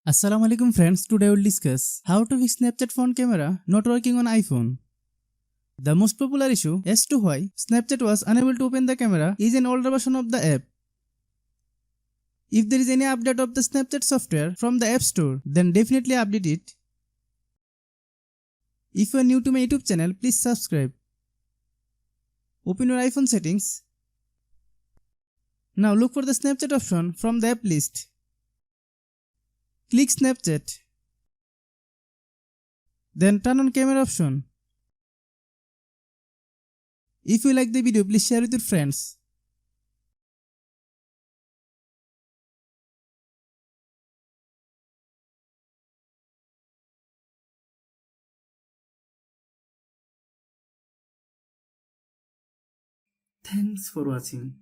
Assalamualaikum friends, today we'll discuss how to fix Snapchat phone camera not working on iPhone. The most popular issue as to why Snapchat was unable to open the camera is an older version of the app. If there is any update of the Snapchat software from the App Store, then definitely update it. If you are new to my YouTube channel, please subscribe. Open your iPhone settings. Now look for the Snapchat option from the app list. Click Snapchat. Then turn on camera option. If you like the video, please share with your friends. Thanks for watching.